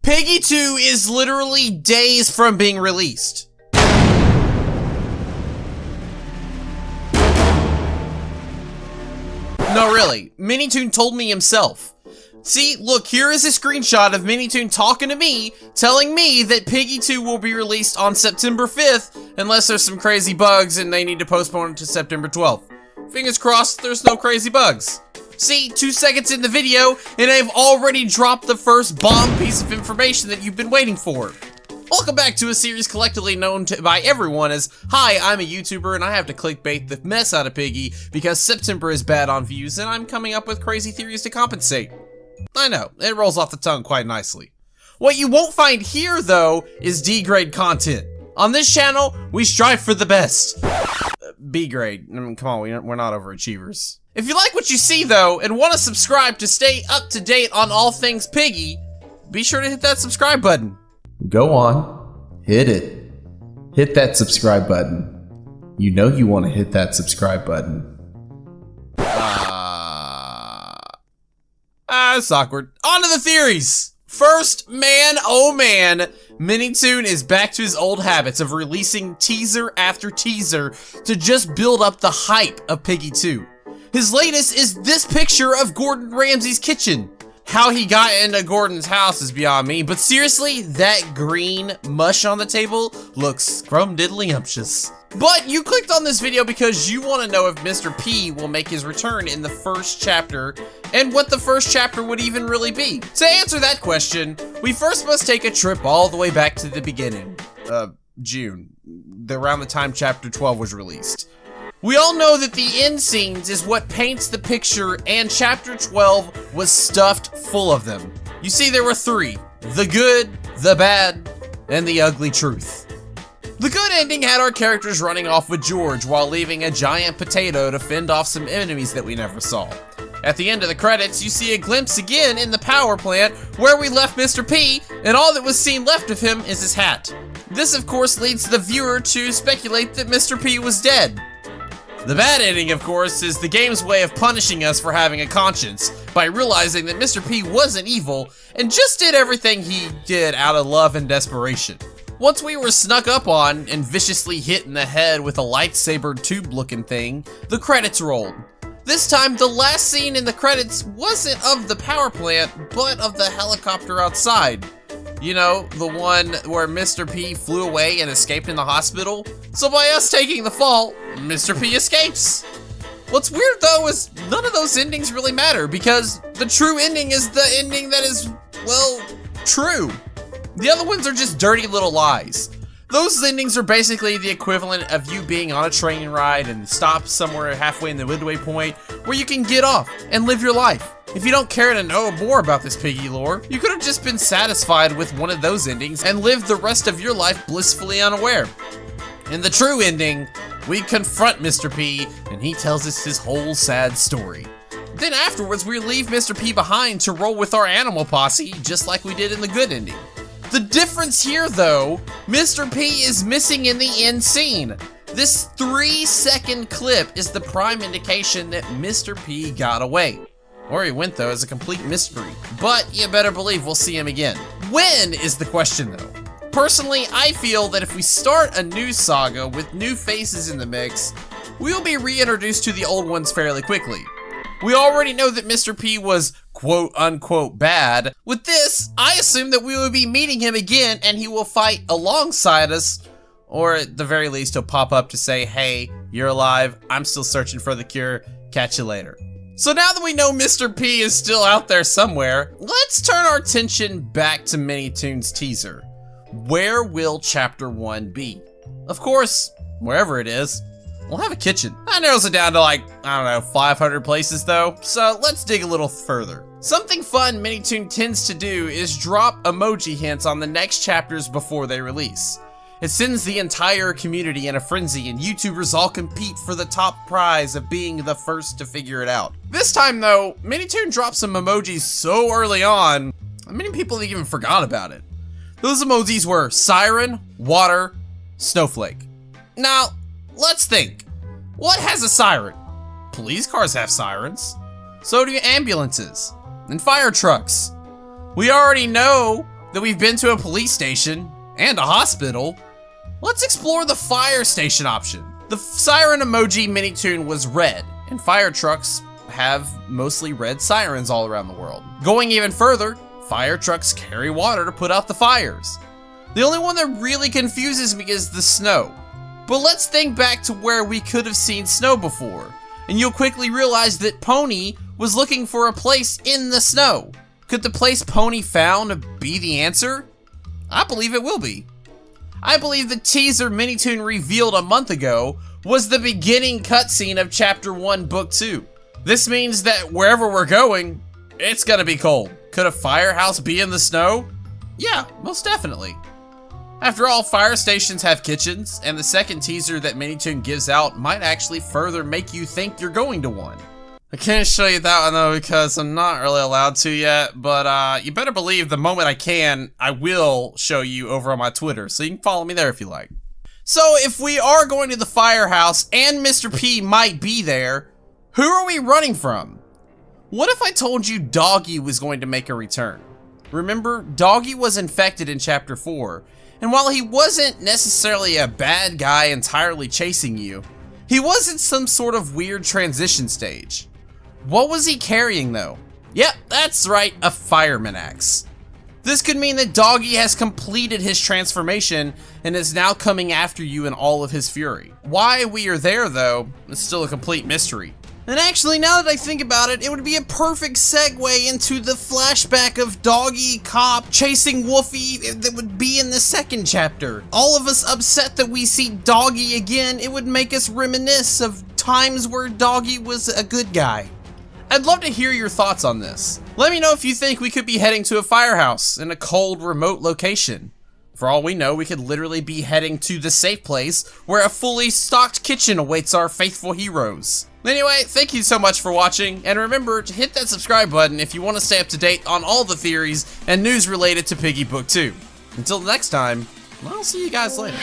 Piggy 2 is literally days from being released. No, really. Minitoon told me himself. See, look, here is a screenshot of Minitoon talking to me, telling me that Piggy 2 will be released on September 5th, unless there's some crazy bugs and they need to postpone it to September 12th. Fingers crossed there's no crazy bugs. See, 2 seconds in the video, and I've already dropped the first bomb piece of information that you've been waiting for. Welcome back to a series collectively known by everyone as, hi, I'm a YouTuber and I have to clickbait the mess out of Piggy because September is bad on views and I'm coming up with crazy theories to compensate. I know, it rolls off the tongue quite nicely. What you won't find here, though, is D-grade content. On this channel, we strive for the best. B-grade, I mean, come on, we're not overachievers. If you like what you see, though, and want to subscribe to stay up to date on all things Piggy, be sure to hit that subscribe button. Go on, hit it. Hit that subscribe button. You know you want to hit that subscribe button. It's awkward. On to the theories! First, man, oh man, Minitoon is back to his old habits of releasing teaser after teaser to just build up the hype of Piggy 2. His latest is this picture of Gordon Ramsay's kitchen. How he got into Gordon's house is beyond me, but seriously, that green mush on the table looks scrumdiddlyumptious. But you clicked on this video because you want to know if Mr. P will make his return in the first chapter, and what the first chapter would even really be. To answer that question, we first must take a trip all the way back to the beginning. June, around the time chapter 12 was released. We all know that the end scenes is what paints the picture, and chapter 12 was stuffed full of them. You see, there were 3, the good, the bad, and the ugly truth. The good ending had our characters running off with George while leaving a giant potato to fend off some enemies that we never saw. At the end of the credits, you see a glimpse again in the power plant where we left Mr. P, and all that was seen left of him is his hat. This, of course, leads the viewer to speculate that Mr. P was dead. The bad ending, of course, is the game's way of punishing us for having a conscience by realizing that Mr. P wasn't evil and just did everything he did out of love and desperation. Once we were snuck up on and viciously hit in the head with a lightsaber tube-looking thing, the credits rolled. This time, the last scene in the credits wasn't of the power plant, but of the helicopter outside. You know, the one where Mr. P flew away and escaped in the hospital. So by us taking the fall, Mr. P escapes. What's weird though is none of those endings really matter because the true ending is the ending that is, well, true. The other ones are just dirty little lies. Those endings are basically the equivalent of you being on a train ride and stop somewhere halfway in the midway point where you can get off and live your life. If you don't care to know more about this Piggy lore, you could have just been satisfied with one of those endings and lived the rest of your life blissfully unaware. In the true ending, we confront Mr. P and he tells us his whole sad story. Then afterwards, we leave Mr. P behind to roll with our animal posse just like we did in the good ending. The difference here, though, Mr. P is missing in the end scene. This 3-second clip is the prime indication that Mr. P got away. Where he went, though, is a complete mystery. But you better believe we'll see him again. When is the question, though? Personally, I feel that if we start a new saga with new faces in the mix, we'll be reintroduced to the old ones fairly quickly. We already know that Mr. P was quote-unquote bad. With this, I assume that we will be meeting him again and he will fight alongside us, or at the very least he'll pop up to say, hey, you're alive, I'm still searching for the cure, catch you later. So now that we know Mr. P is still out there somewhere, let's turn our attention back to Minitoon's teaser. Where will chapter 1 be? Of course, wherever it is. We'll have a kitchen. That narrows it down to like, I don't know, 500 places though. So let's dig a little further. Something fun Minitoon tends to do is drop emoji hints on the next chapters before they release. It sends the entire community in a frenzy and YouTubers all compete for the top prize of being the first to figure it out. This time though, Minitoon dropped some emojis so early on, many people even forgot about it. Those emojis were siren, water, snowflake. Now, let's think. What has a siren? Police cars have sirens. So do ambulances and fire trucks. We already know that we've been to a police station and a hospital, let's explore the fire station option. The siren emoji Minitoon was red, and fire trucks have mostly red sirens all around the world. Going even further, fire trucks carry water to put out the fires. The only one that really confuses me is the snow. But let's think back to where we could have seen snow before, and you'll quickly realize that Pony was looking for a place in the snow. Could the place Pony found be the answer? I believe it will be. I believe the teaser Minitoon revealed a month ago was the beginning cutscene of Chapter 1, Book 2. This means that wherever we're going, it's gonna be cold. Could a firehouse be in the snow? Yeah, most definitely. After all, fire stations have kitchens, and the second teaser that Minitoon gives out might actually further make you think you're going to one. I can't show you that one though because I'm not really allowed to yet, but you better believe the moment I can, I will show you over on my Twitter, so you can follow me there if you like. So if we are going to the firehouse and Mr. P might be there, who are we running from? What if I told you Doggy was going to make a return? Remember, Doggy was infected in Chapter 4, and while he wasn't necessarily a bad guy entirely chasing you, he was in some sort of weird transition stage. What was he carrying though? Yep, that's right, a fireman axe. This could mean that Doggy has completed his transformation and is now coming after you in all of his fury. Why we are there though, is still a complete mystery. And actually, now that I think about it, it would be a perfect segue into the flashback of Doggy Cop chasing Wolfie that would be in the second chapter. All of us upset that we see Doggy again, it would make us reminisce of times where Doggy was a good guy. I'd love to hear your thoughts on this. Let me know if you think we could be heading to a firehouse in a cold, remote location. For all we know, we could literally be heading to the safe place where a fully stocked kitchen awaits our faithful heroes. Anyway, thank you so much for watching, and remember to hit that subscribe button if you want to stay up to date on all the theories and news related to Piggy Book 2. Until next time, I'll see you guys later.